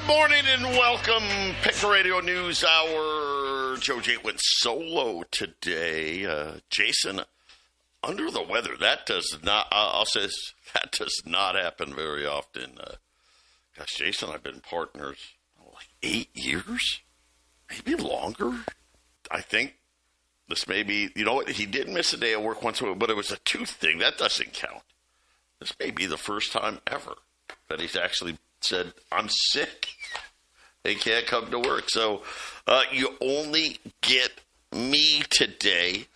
Good morning and welcome. Pick the Radio News Hour. Joe J went solo today. Jason, under the weather. That does not, I'll say this, that does not happen very often. Gosh, Jason, I've been partners like 8 years, maybe longer. I think this may be, you know what, he did miss a day of work once, but it was a tooth thing. That doesn't count. This may be the first time ever that he's actually said, I'm sick. They can't come to work. So you only get me today.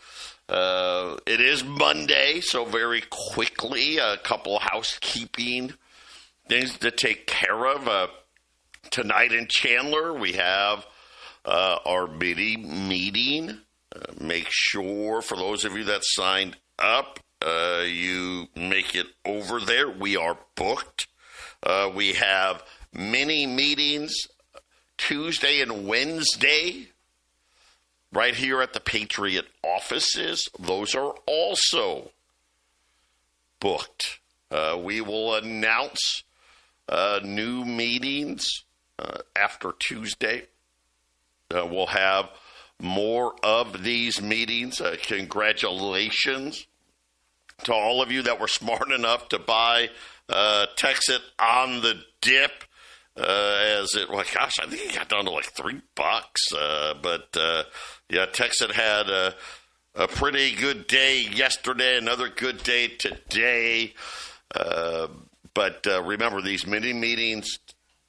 It is Monday, so very quickly, a couple housekeeping things to take care of. Tonight in Chandler, we have our meeting. Make sure, for those of you that signed up, you make it over there. We are booked. We have mini meetings Tuesday and Wednesday right here at the Patriot offices. Those are also booked. We will announce new meetings after Tuesday. We'll have more of these meetings. Congratulations to all of you that were smart enough to buy Texit on the dip. I think it got down to like $3. Texit had a pretty good day yesterday, another good day today. But remember, these mini meetings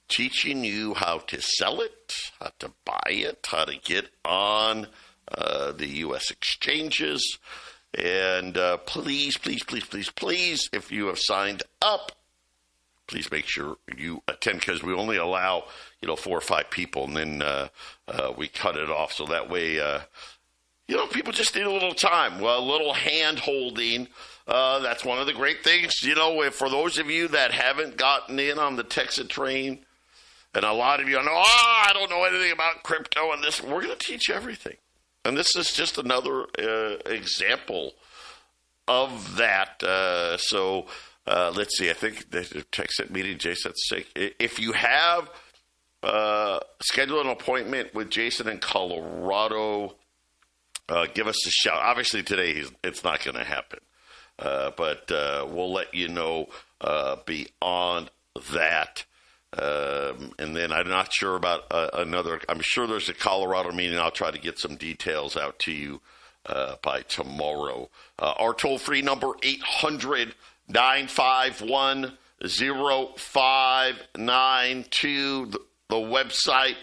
teaching you how to sell it, how to buy it, how to get on the U.S. exchanges. And please, if you have signed up, please make sure you attend, because we only allow, 4 or 5 people, and then we cut it off. So that way, people just need a little time, a little hand-holding. That's one of the great things, for those of you that haven't gotten in on the Texit train, and a lot of you know, I don't know anything about crypto and this. We're going to teach you everything. And this is just another example of that. Let's see. I think the Texit meeting, Jason, if you have scheduled an appointment with Jason in Colorado, give us a shout. Obviously, today it's not going to happen, but we'll let you know beyond that. And then I'm not sure about another. I'm sure there's a Colorado meeting. I'll try to get some details out to you by tomorrow. Our toll-free number, 800-951-0592. The website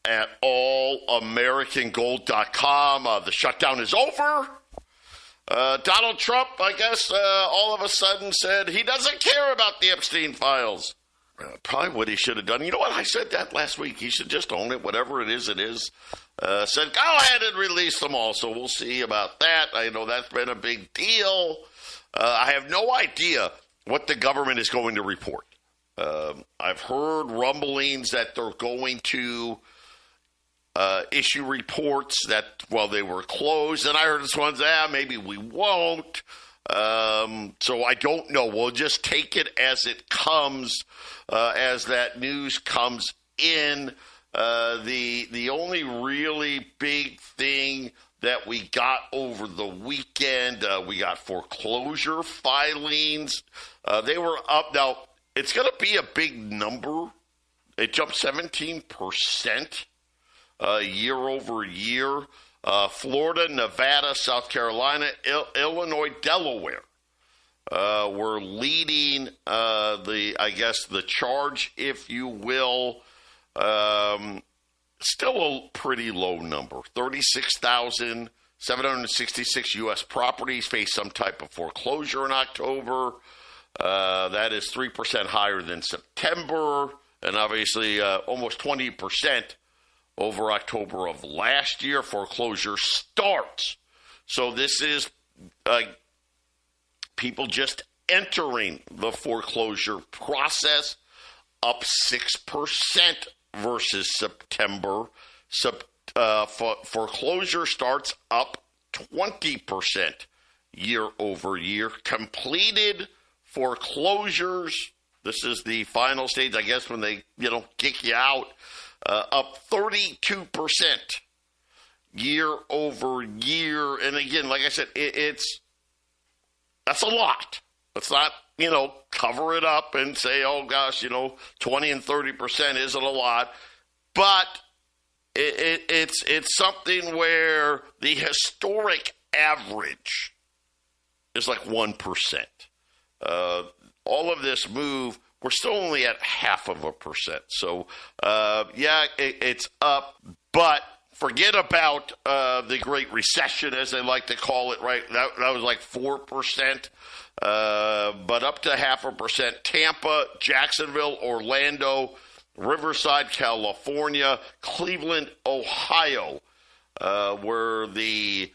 at allamericangold.com. The shutdown is over. Donald Trump, I guess, all of a sudden said he doesn't care about the Epstein files. Probably what he should have done. You know what? I said that last week. He should just own it. Whatever it is, it is. Said, go ahead and release them all. So we'll see about that. I know that's been a big deal. I have no idea what the government is going to report. I've heard rumblings that they're going to issue reports that, they were closed. And I heard this one say, maybe we won't. So I don't know. We'll just take it as it comes, as that news comes in. The only really big thing that we got over the weekend, we got foreclosure filings. They were up. Now, it's going to be a big number. It jumped 17% year over year. Florida, Nevada, South Carolina, Illinois, Delaware were leading the charge, if you will. Still a pretty low number. 36,766 U.S. properties faced some type of foreclosure in October. That is 3% higher than September, and obviously almost 20% over October of last year. Foreclosure starts. So this is people just entering the foreclosure process, up 6% versus September. Foreclosure starts up 20% year over year. Completed foreclosures This is the final stage, I guess, when they, kick you out. Up 32% year over year. And again, like I said, that's a lot. Let's not, cover it up and say, oh gosh, 20 and 30% isn't a lot. But it's something where the historic average is like 1%. All of this move, we're still only at 0.5%. So, it's up, but forget about the Great Recession, as they like to call it, right? That was like 4%, but up to 0.5%. Tampa, Jacksonville, Orlando, Riverside, California, Cleveland, Ohio, were the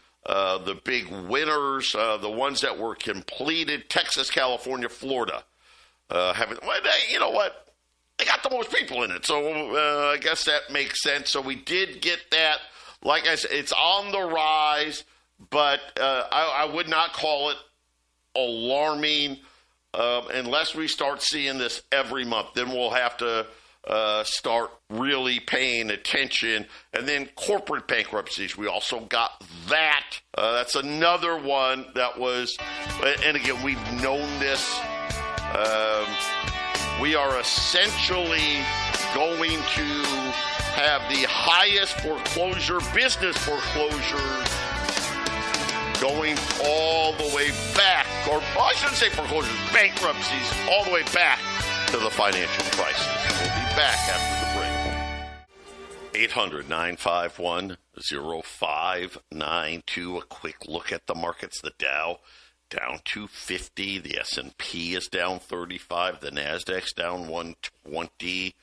big winners, the ones that were completed. Texas, California, Florida, you know what? They got the most people in it, so I guess that makes sense. So we did get that. Like I said, it's on the rise, but I would not call it alarming unless we start seeing this every month. Then we'll have to start really paying attention. And then corporate bankruptcies, we also got that. That's another one that was, and again, we've known this. We are essentially going to have the highest business foreclosures going all the way back, or I shouldn't say foreclosures, bankruptcies, all the way back to the financial crisis. We'll be back after the break. 800-951-0592. A quick look at the markets. The Dow down 250. The S&P is down 35. The Nasdaq's down 120.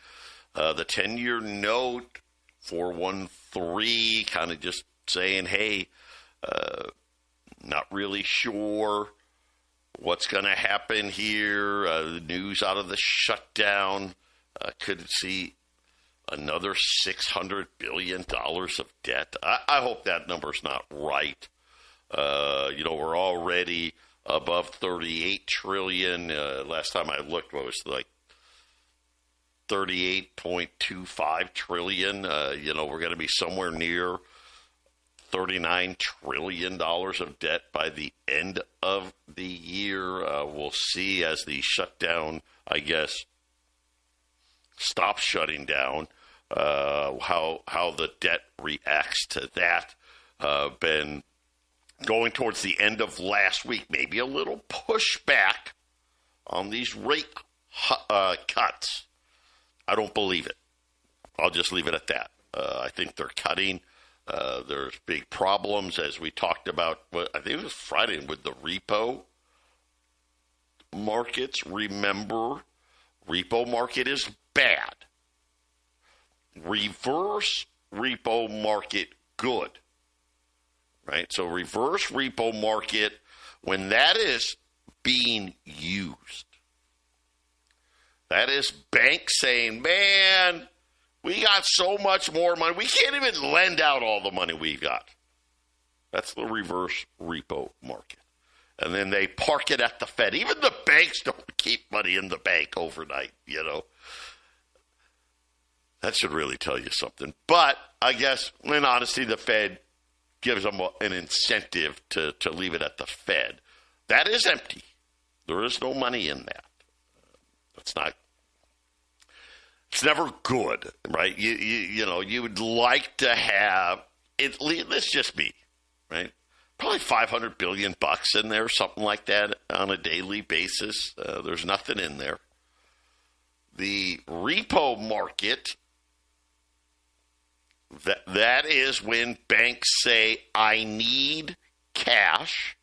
The 10-year note 413, kind of just saying, hey, not really sure what's going to happen here. The news out of the shutdown could see another $600 billion of debt. I hope that number's not right. We're already above 38 trillion. Last time I looked, it was like 38.25 trillion. We're going to be somewhere near $39 trillion of debt by the end of the year. We'll see as the shutdown, I guess, stops shutting down, how the debt reacts to that. Been going towards the end of last week, maybe a little pushback on these rate cuts. I don't believe it. I'll just leave it at that. I think they're cutting. There's big problems, as we talked about, I think it was Friday, with the repo markets. Remember, repo market is bad. Reverse repo market, good. Right? So reverse repo market, when that is being used, that is banks saying, man, we got so much more money. We can't even lend out all the money we got. That's the reverse repo market. And then they park it at the Fed. Even the banks don't keep money in the bank overnight, That should really tell you something. But I guess, in honesty, the Fed gives them an incentive to leave it at the Fed. That is empty. There is no money in that. It's never good, right? You would like to have it. That's just me, right? Probably $500 billion in there, something like that, on a daily basis. There's nothing in there. The repo market, that is when banks say, I need cash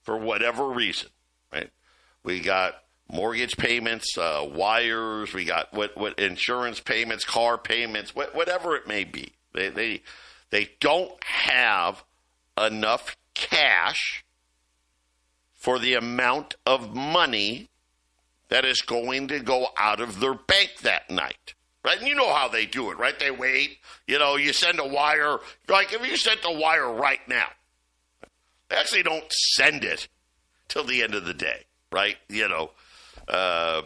for whatever reason, right? We got mortgage payments, wires, we got what insurance payments, car payments, whatever it may be. They don't have enough cash for the amount of money that is going to go out of their bank that night. Right? And you know how they do it, right? They wait. You send a wire. Like if you sent a wire right now, they actually don't send it till the end of the day, right? Then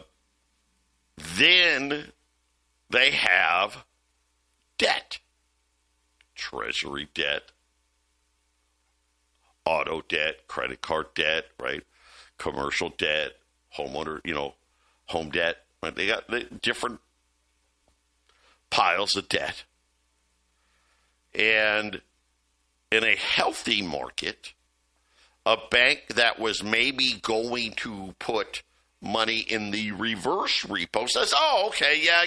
they have debt, treasury debt, auto debt, credit card debt, right? Commercial debt, homeowner, home debt. Right? They got different piles of debt. And in a healthy market, a bank that was maybe going to put money in the reverse repo says, oh, okay, yeah,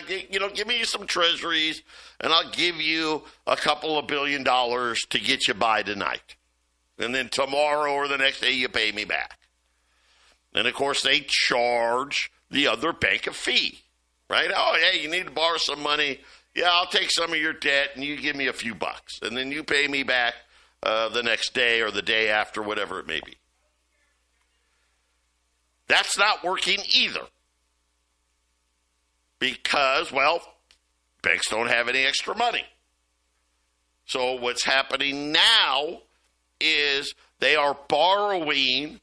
give me some treasuries, and I'll give you a couple of $1 billion to get you by tonight. And then tomorrow or the next day, you pay me back. And, of course, they charge the other bank a fee, right? Oh, hey, you need to borrow some money. Yeah, I'll take some of your debt, and you give me a few bucks. And then you pay me back the next day or the day after, whatever it may be. That's not working either. Because, well, banks don't have any extra money. So what's happening now is they are borrowing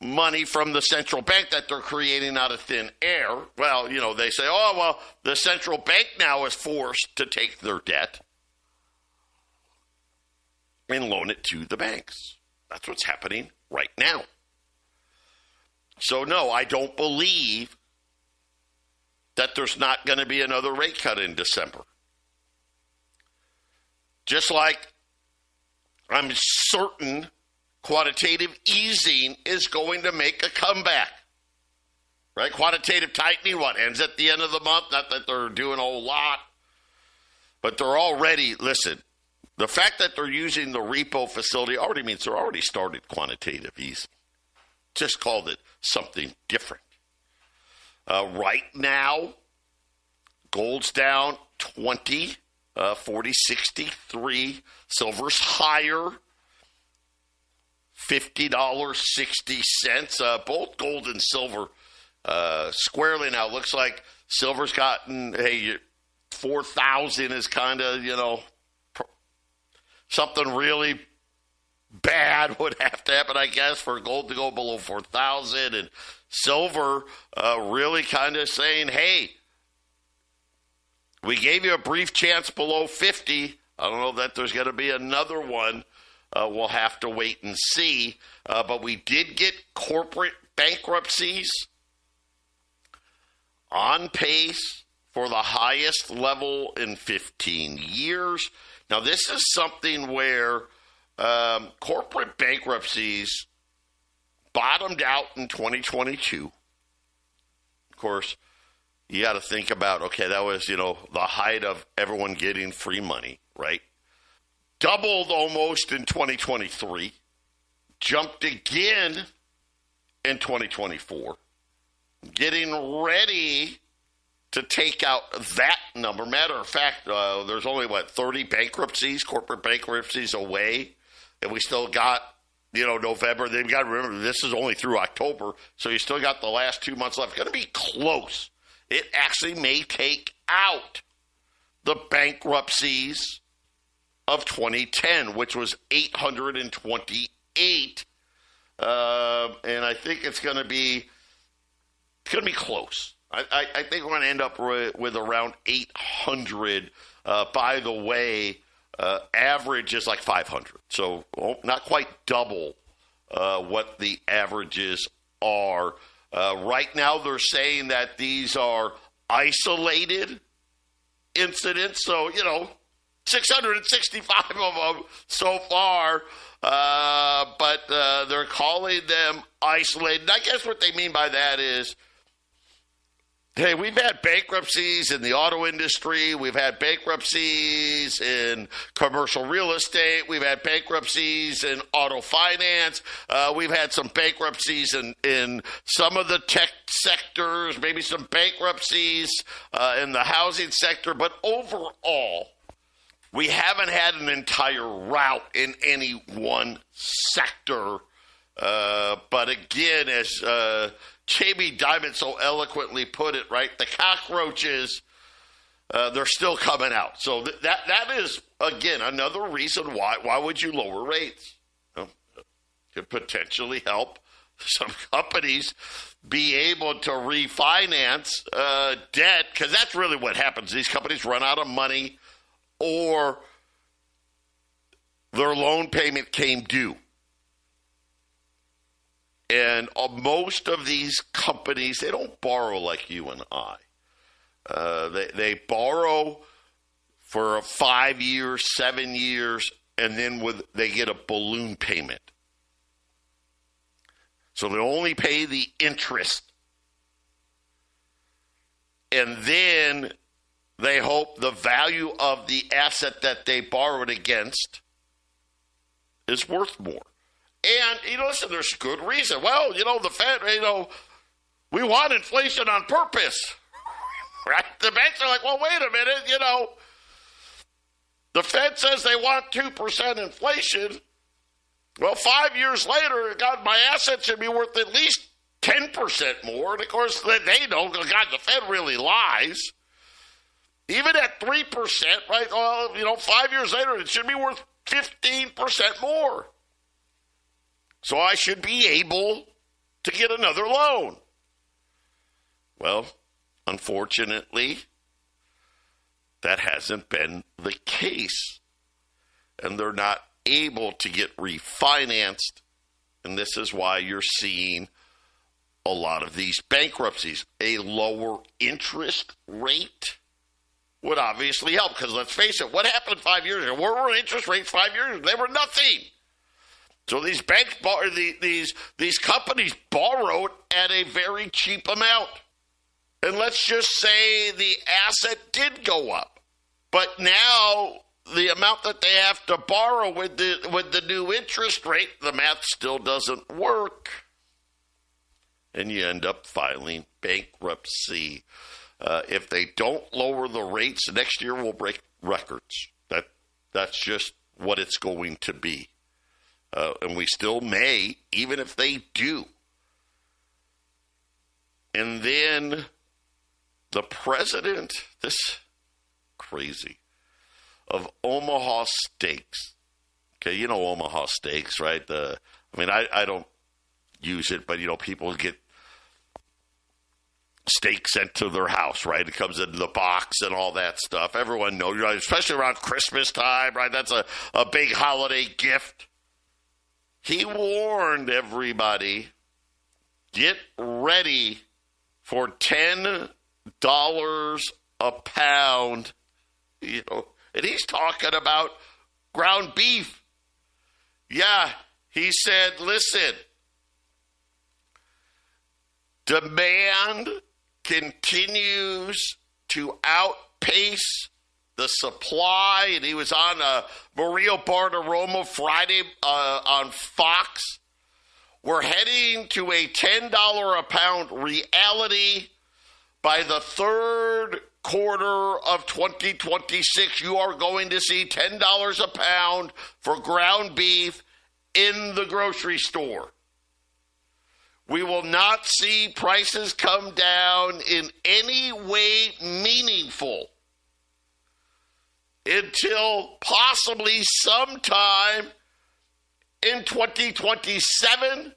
money from the central bank that they're creating out of thin air. Well, they say, oh, well, the central bank now is forced to take their debt and loan it to the banks. That's what's happening right now. So, no, I don't believe that there's not going to be another rate cut in December. Just like I'm certain quantitative easing is going to make a comeback. Right? Quantitative tightening, ends at the end of the month? Not that they're doing a whole lot. But they're already, listen, the fact that they're using the repo facility already means they're already started quantitative easing. Just called it something different. Right now, gold's down 20, 40.63. Silver's higher, $50.60. Both gold and silver squarely now. Looks like silver's gotten, 4,000 is kind of, something really bad would have to happen, I guess, for gold to go below 4,000. And silver really kind of saying, hey, we gave you a brief chance below 50. I don't know that there's going to be another one. We'll have to wait and see. But we did get corporate bankruptcies on pace for the highest level in 15 years. Now, this is something where corporate bankruptcies bottomed out in 2022. Of course, you got to think about, okay, that was, the height of everyone getting free money, right? Doubled almost in 2023, jumped again in 2024, getting ready to take out that number. Matter of fact, there's only, 30 bankruptcies, corporate bankruptcies away, and we still got, November. They've got to remember, this is only through October, so you still got the last 2 months left. It's going to be close. It actually may take out the bankruptcies of 2010, which was 828, and I think it's going to be close. I think we're going to end up with around 800. By the way, average is like 500, so not quite double what the averages are. Right now, they're saying that these are isolated incidents, so 665 of them so far, but they're calling them isolated. I guess what they mean by that is, hey, we've had bankruptcies in the auto industry. We've had bankruptcies in commercial real estate. We've had bankruptcies in auto finance. We've had some bankruptcies in some of the tech sectors, maybe some bankruptcies in the housing sector. But overall, we haven't had an entire rout in any one sector. But again, as Jamie Dimon so eloquently put it, right, the cockroaches, they're still coming out. So that is, again, another reason why would you lower rates? Could potentially help some companies be able to refinance debt, because that's really what happens. These companies run out of money or their loan payment came due. And most of these companies, they don't borrow like you and I. They borrow for 5 years, 7 years, and then they get a balloon payment. So they only pay the interest. And then they hope the value of the asset that they borrowed against is worth more. And, listen, there's good reason. Well, the Fed, we want inflation on purpose. Right? The banks are like, well, wait a minute, the Fed says they want 2% inflation. Well, 5 years later, God, my assets should be worth at least 10% more. And, of course, they know, God, the Fed really lies. Even at 3%, right, well, 5 years later, it should be worth 15% more. So I should be able to get another loan. Well, unfortunately, that hasn't been the case. And they're not able to get refinanced. And this is why you're seeing a lot of these bankruptcies. A lower interest rate would obviously help. Because let's face it, what happened 5 years ago? Where were interest rates 5 years ago? They were nothing. So these banks, these companies borrowed at a very cheap amount. And let's just say the asset did go up. But now the amount that they have to borrow with the new interest rate, the math still doesn't work. And you end up filing bankruptcy. If they don't lower the rates, next year we'll break records. That's just what it's going to be. And we still may, even if they do. And then the president, this crazy, of Omaha Steaks. Okay, you know Omaha Steaks, right? I don't use it, but, people get steak sent to their house, right? It comes in the box and all that stuff. Everyone knows, right? Especially around Christmas time, right? That's a big holiday gift. He warned everybody, get ready for $10 a pound, and he's talking about ground beef. Yeah, he said, listen, demand continues to outpace the supply, and he was on Mario Bartiromo Friday on Fox. We're heading to a $10 a pound reality by the third quarter of 2026. You are going to see $10 a pound for ground beef in the grocery store. We will not see prices come down in any way meaningful until possibly sometime in 2027.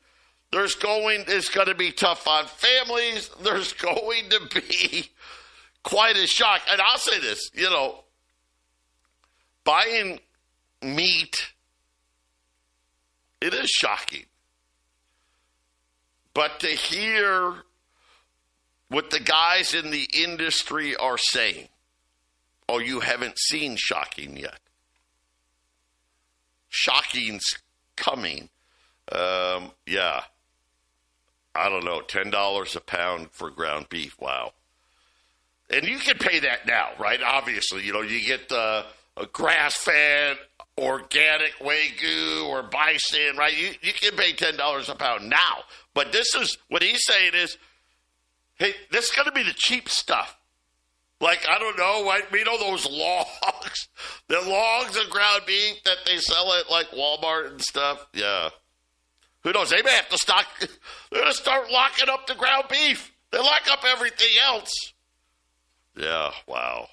It's going to be tough on families. There's going to be quite a shock. And I'll say this, buying meat, it is shocking. But to hear what the guys in the industry are saying, oh, you haven't seen shocking yet. Shocking's coming. Yeah. I don't know, $10 a pound for ground beef. Wow. And you can pay that now, right? Obviously, you get a grass-fed, organic Wagyu or bison, right? You can pay $10 a pound now. But this is, what he's saying is, hey, this is going to be the cheap stuff. Like, I don't know, right? Those logs, the logs of ground beef that they sell at, like, Walmart and stuff. Yeah. Who knows? They may have to stock. They're going to start locking up the ground beef. They lock up everything else. Yeah, wow.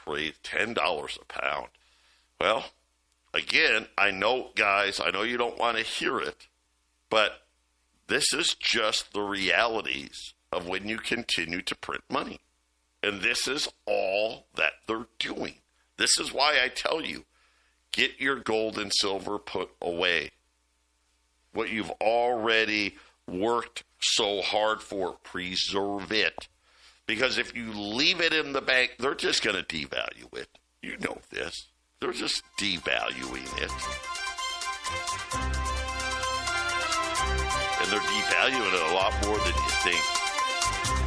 Crazy. $10 a pound. Well, again, I know, guys, I know you don't want to hear it, but This is just the realities of when you continue to print money. And this is all that they're doing. This is why I tell you, get your gold and silver put away. What you've already worked so hard for, preserve it. Because if you leave it in the bank, they're just going to devalue it. You know this. They're just devaluing it. And they're devaluing it a lot more than you think.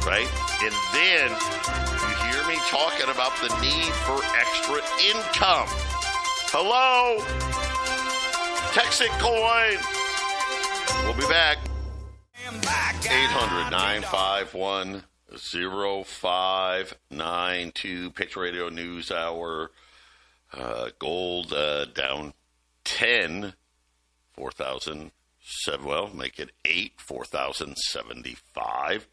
Right? And then you hear me talking about the need for extra income. Hello? Texas coin. We'll be back. 800-951-0592. Patriot Radio News Hour. Gold down 10. 4,007. Well, make it 8. 4,075.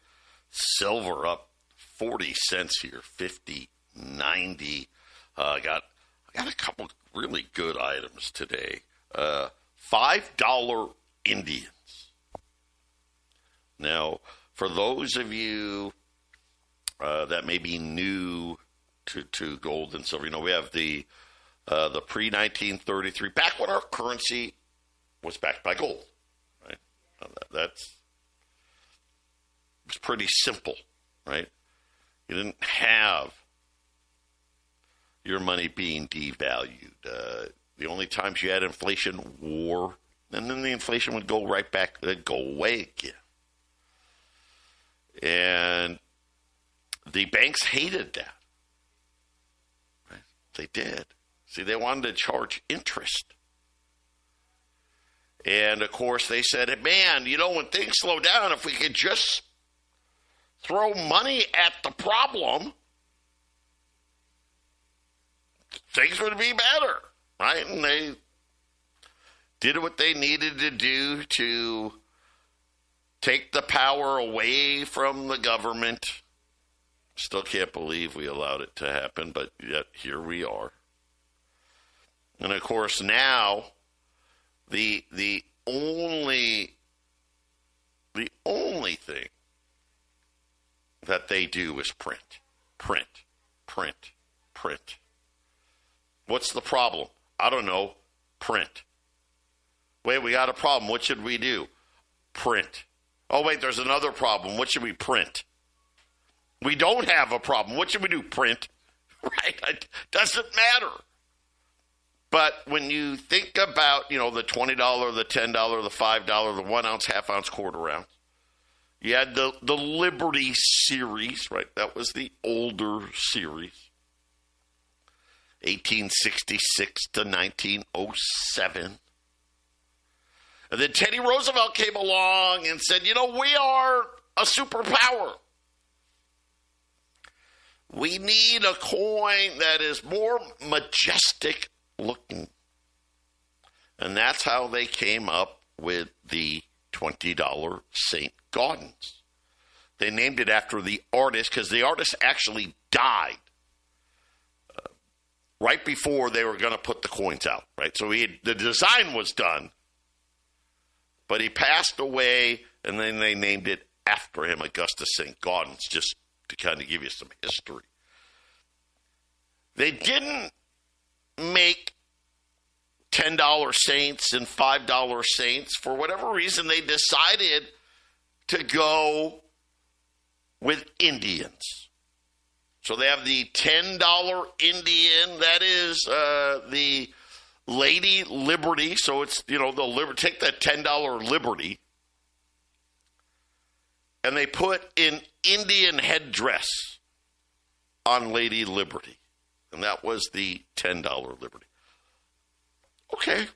Silver up 40 cents here, 50.90. I got a couple really good items today. $5 Indians. Now, for those of you that may be new to gold and silver, we have the pre-1933, back when our currency was backed by gold. Right? That's It's pretty simple, right? You didn't have your money being devalued. The only times you had inflation, war, and then the inflation would go right back, it'd go away again. And the banks hated that. Right? They did. See, they wanted to charge interest. And, of course, they said, man, when things slow down, if we could just throw money at the problem, things would be better, right? And they did what they needed to do to take the power away from the government. Still can't believe we allowed it to happen, but yet here we are. And, of course, now the only thing that they do is print. What's the problem? I don't know. Print. Wait, we got a problem. What should we do? Print. Oh, wait, there's another problem. What should we print? We don't have a problem. What should we do? Print. Right? It doesn't matter. But when you think about, the $20, the $10, the $5, the 1 ounce, half ounce, quarter ounce, you had the Liberty series, right? That was the older series. 1866 to 1907. And then Teddy Roosevelt came along and said, we are a superpower. We need a coin that is more majestic looking. And that's how they came up with the $20 St. Gaudens. They named it after the artist because the artist actually died right before they were going to put the coins out, right? So the design was done, but he passed away, and then they named it after him, Augustus St. Gaudens, just to kind of give you some history. They didn't make $10 saints and $5 saints. For whatever reason, they decided to go with Indians. So they have the $10 Indian, that is the Lady Liberty. So it's, take that $10 Liberty, and they put an Indian headdress on Lady Liberty. And that was the $10 Liberty. Okay,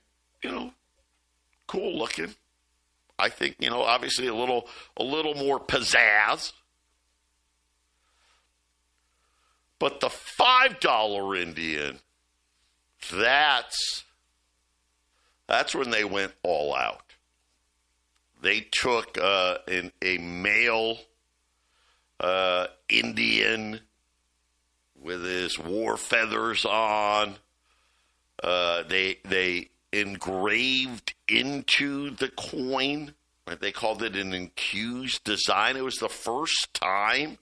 cool looking. I think, obviously a little more pizzazz. But the $5 Indian, that's when they went all out. They took a male Indian with his war feathers on. They engraved into the coin Right? They called it an infused design. It was the first time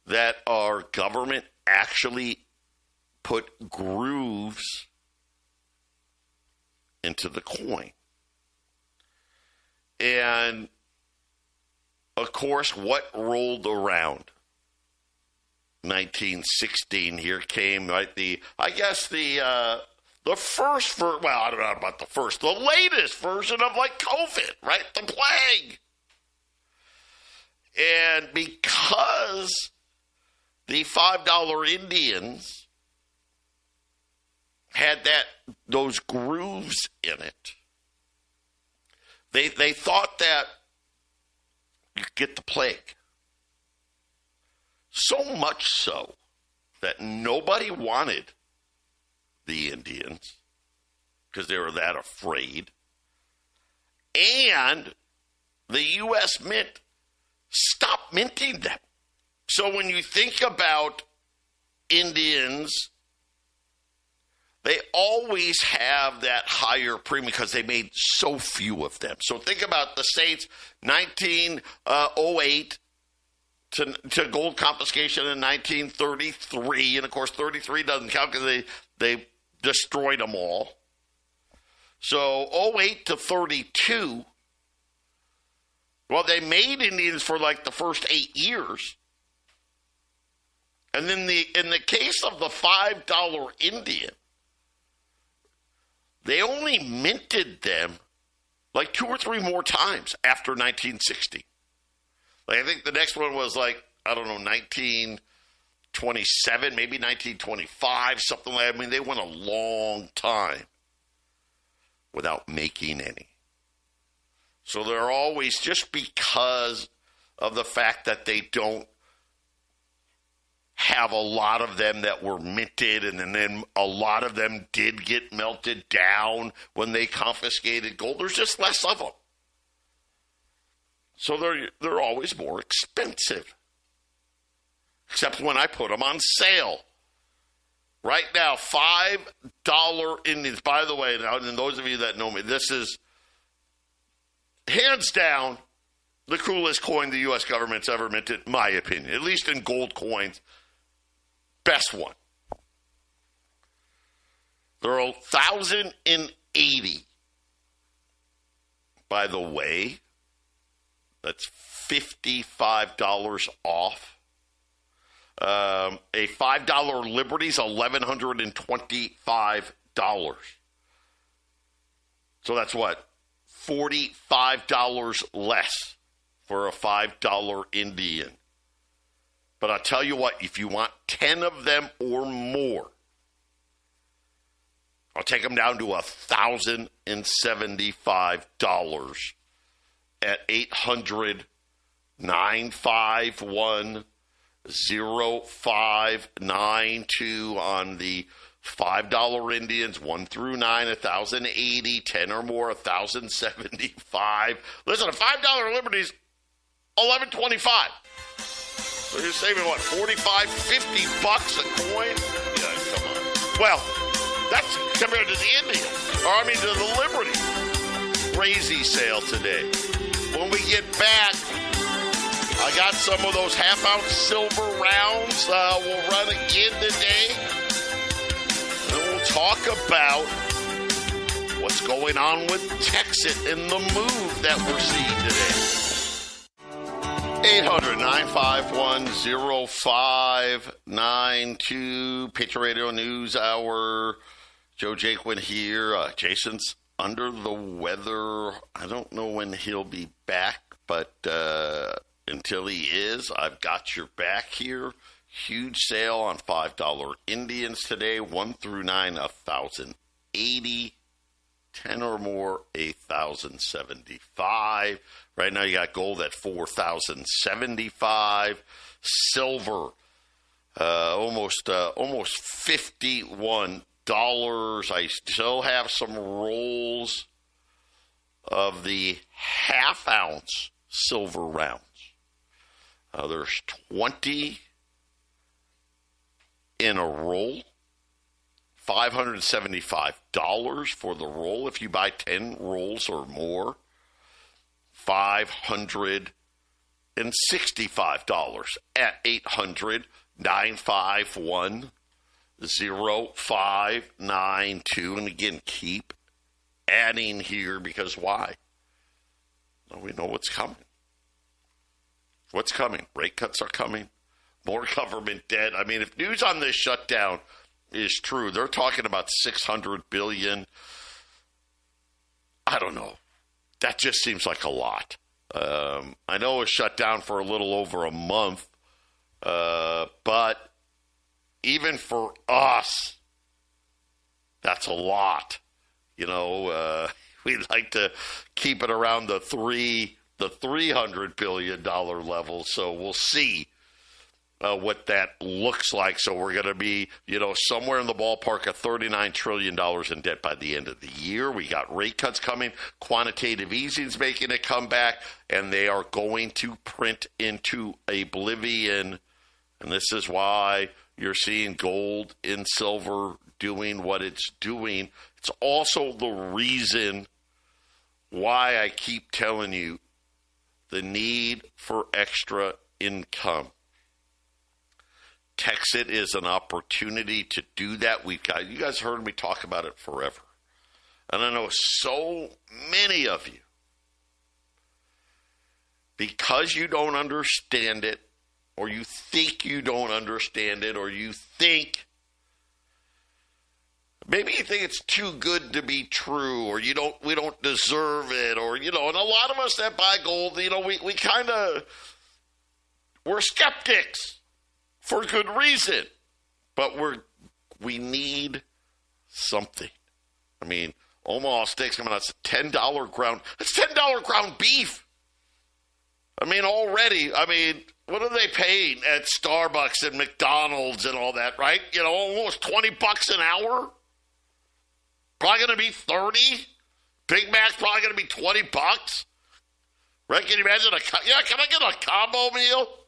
that our government actually put grooves into the coin. And, of course, what rolled around? 1916 here came, right? The first, well, I don't know about the first, the latest version of like COVID, right? The plague. And because the $5 Indians had those grooves in it, they thought that you could get the plague. So much so that nobody wanted the Indians because they were that afraid. And the U.S. Mint stopped minting them. So when you think about Indians, they always have that higher premium because they made so few of them. So think about the states, 1908 to gold confiscation in 1933. And, of course, 33 doesn't count because they destroyed them all. So 08 to 32, well, they made Indians for like the first 8 years. And then in the case of the $5 Indian, they only minted them like 2 or 3 more times after 1960. Like I think the next one was like, I don't know, 1927, maybe 1925, something like that. I mean, they went a long time without making any. So they're always, just because of the fact that they don't have a lot of them that were minted, and then a lot of them did get melted down when they confiscated gold. There's just less of them. So they're always more expensive. Except when I put them on sale. Right now, $5 Indians. By the way, now, and those of you that know me, this is hands down the coolest coin the U.S. government's ever minted, in my opinion. At least in gold coins. Best one. There are 1,080. By the way, that's $55 off. A $5 Liberty's $1,125. So that's what? $45 less for a $5 Indian. But I'll tell you what, if you want 10 of them or more, I'll take them down to $1,075 at 800-951-0592 on the $5 Indians, 1 through 9, 1,080, 10 or more, 1,075. Listen, a $5 Liberty's $11.25. So you're saving, what, $45, $50 a coin? Yeah, come on. Well, that's compared to the Indian, or I mean to the Liberty. Crazy sale today. When we get back, I got some of those half-ounce silver rounds. We'll run again today. And we'll talk about what's going on with Texas and the move that we're seeing today. 800-951-0592, Patriot Radio News Hour. Joe Jaquin here. Jason's under the weather. I don't know when he'll be back, but until he is, I've got your back here. Huge sale on $5 Indians today, 1 through 9, 1,080. 10 or more, 8,075. Right now you got gold at 4,075. Silver, almost $51. I still have some rolls of the half-ounce silver rounds. There's 20 in a roll $575 for the roll. If you buy 10 rolls or more, $565 at 800-951-0592. And again, keep adding here because why? Well, we know what's coming. What's coming? Rate cuts are coming. More government debt. I mean, if news on this shutdown is true, they're talking about $600 billion. I don't know. That just seems like a lot. I know it was shut down for a little over a month, but even for us, that's a lot. You know, we'd like to keep it around the $300 billion level. So we'll see what that looks like. So we're going to be, somewhere in the ballpark of $39 trillion in debt by the end of the year. We got rate cuts coming. Quantitative easing's making a comeback, and they are going to print into oblivion. And this is why you're seeing gold and silver doing what it's doing. It's also the reason why I keep telling you the need for extra income. Texit is an opportunity to do that. You guys heard me talk about it forever. And I know so many of you, because you don't understand it, or you think you don't understand it, or you think, maybe you think it's too good to be true, or we don't deserve it, or, and a lot of us that buy gold, we kind of, we're skeptics. For good reason, but we need something. I mean, Omaha Steaks coming out, it's $10 ground. It's $10 ground beef. I mean, already. I mean, what are they paying at Starbucks and McDonald's and all that? Right? Almost $20 an hour. Probably going to be 30. Big Mac's probably going to be $20. Right? Can you imagine can I get a combo meal?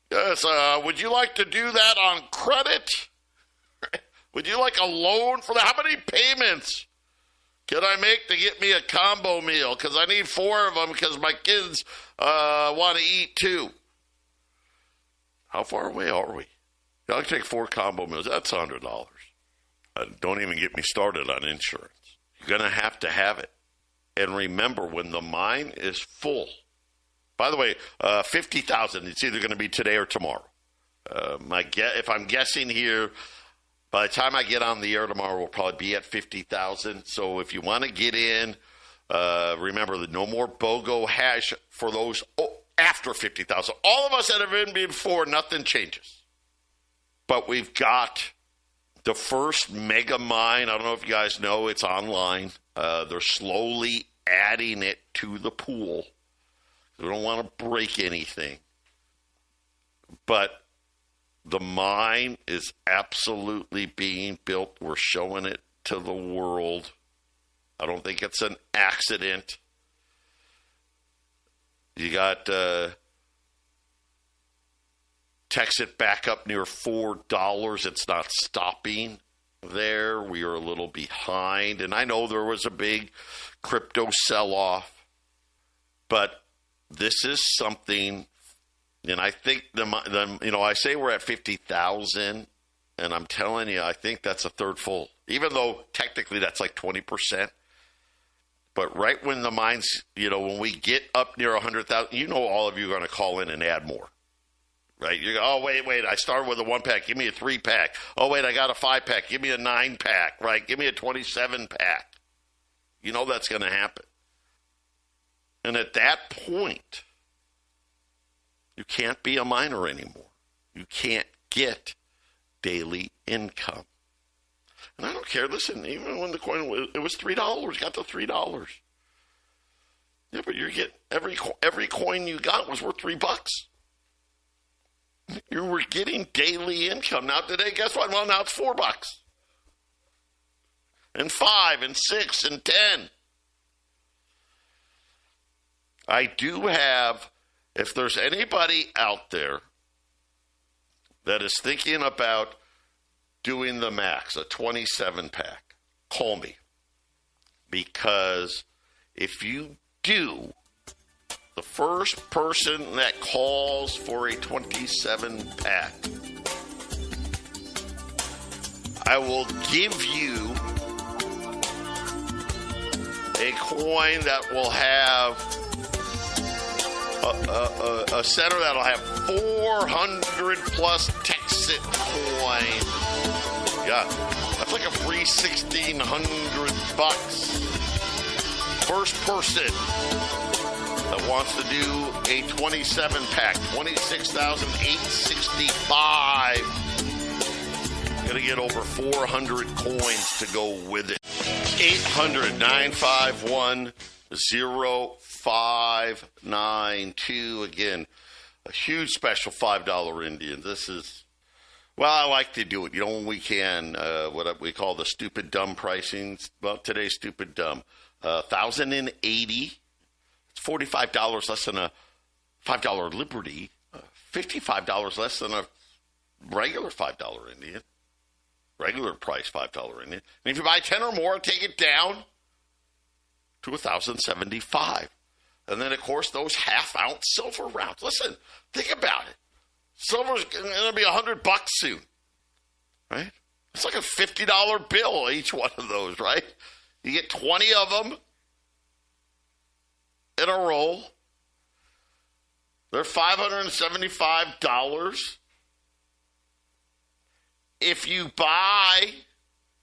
Yes, would you like to do that on credit? Would you like a loan for that? How many payments can I make to get me a combo meal? Because I need 4 of them because my kids want to eat too. How far away are we? I can take 4 combo meals. That's $100. Don't even get me started on insurance. You're going to have it. And remember, when the mine is full, by the way, 50,000, it's either going to be today or tomorrow. If I'm guessing here, by the time I get on the air tomorrow, we'll probably be at 50,000. So if you want to get in, remember that no more BOGO hash for those after 50,000. All of us that have been before, nothing changes. But we've got the first mega mine. I don't know if you guys know, it's online. They're slowly adding it to the pool. We don't want to break anything. But the mine is absolutely being built. We're showing it to the world. I don't think it's an accident. You got Texit back up near $4. It's not stopping there. We are a little behind. And I know there was a big crypto sell-off. But this is something, and I think I say we're at 50,000, and I'm telling you, I think that's a third full. Even though technically that's like 20%. But right when the mines, when we get up near 100,000, all of you are going to call in and add more. Right? You go, oh, wait, I started with a 1-pack. Give me a 3-pack. Oh, wait, I got a 5-pack. Give me a 9-pack. Right? Give me a 27-pack. That's going to happen. And at that point, you can't be a miner anymore. You can't get daily income. And I don't care. Listen, even when the coin was $3, got to $3. Yeah, but you get every coin you got was worth $3. You were getting daily income. Now today, guess what? Well, now it's $4. And 5 and 6 and 10. I do have, if there's anybody out there that is thinking about doing the max, a 27-pack, call me. Because if you do, the first person that calls for a 27-pack, I will give you a coin that will have a center that'll have 400 plus Texit coin. Yeah, that's like a free $1,600. First person that wants to do a 27-pack, $26,865. Going to get over 400 coins to go with it. 800-951-0592. Again, a huge special $5 Indian. This is, well, I like to do it. You know, when we can, what we call the stupid dumb pricing. Well, today's stupid dumb. $1,080. It's $45 less than a $5 Liberty. $55 less than a regular $5 Indian. Regular price $5 Indian. And if you buy 10 or more, take it down to $1,075. And then, of course, those half-ounce silver rounds. Listen, think about it. Silver's going to be $100 soon, right? It's like a $50 bill, each one of those, right? You get 20 of them in a roll. They're $575. If you buy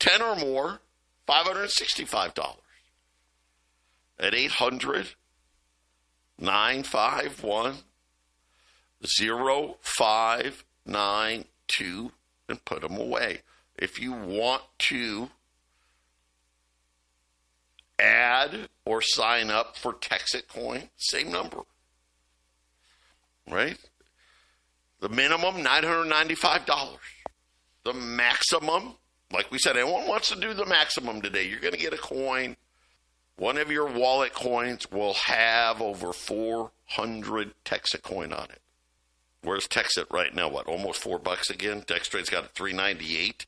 10 or more, $565. At 800-951-0592 and put them away. If you want to add or sign up for Texit Coin, same number. Right? The minimum, $995. The maximum, like we said, everyone wants to do the maximum today. You're going to get a coin. One of your wallet coins will have over 400 Texit coin on it. Where's Texit right now? What, almost $4 again? Dextrade's got it $3.98.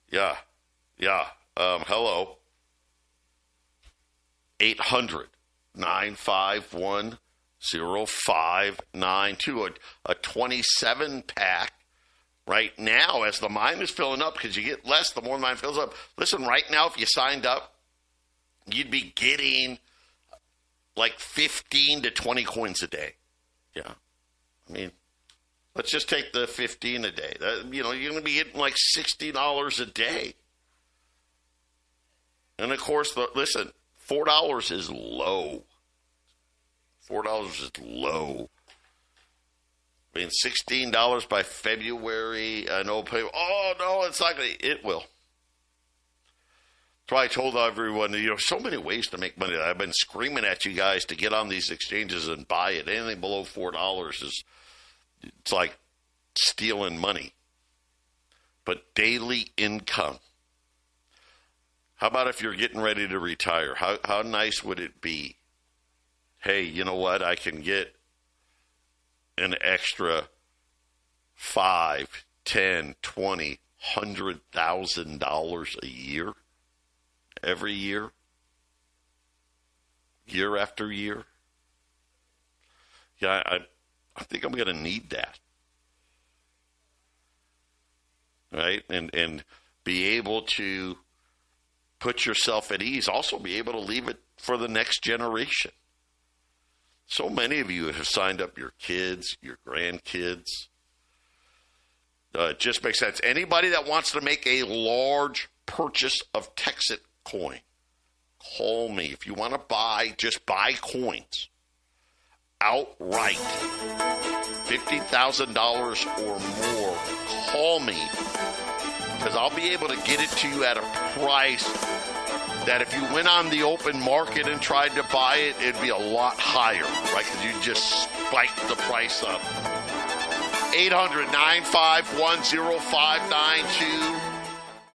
Yeah. Hello. 800-951-0592. A 27-pack. Right now, as the mine is filling up, because you get less the more the mine fills up. Listen, right now, if you signed up, you'd be getting like 15 to 20 coins a day. Yeah. I mean, let's just take the 15 a day. You're going to be getting like $60 a day. And, of course, listen, $4 is low. $4 is low. I mean, $16 by February, no pay. Oh, no, it's not going to. It will. That's why I told everyone, so many ways to make money. I've been screaming at you guys to get on these exchanges and buy it. Anything below $4 it's like stealing money. But daily income. How about if you're getting ready to retire? How nice would it be? Hey, you know what? I can get an extra $5, $10, $20, $100,000 a year, every year, year after year. Yeah, I think I'm going to need that, right? And be able to put yourself at ease. Also, be able to leave it for the next generation. So many of you have signed up your kids, your grandkids. It just makes sense. Anybody that wants to make a large purchase of Texit coin, call me. If you want to buy, just buy coins outright. $50,000 or more, call me. Because I'll be able to get it to you at a price that if you went on the open market and tried to buy it, it'd be a lot higher, right? Because you just spike the price up. 800-951-0592.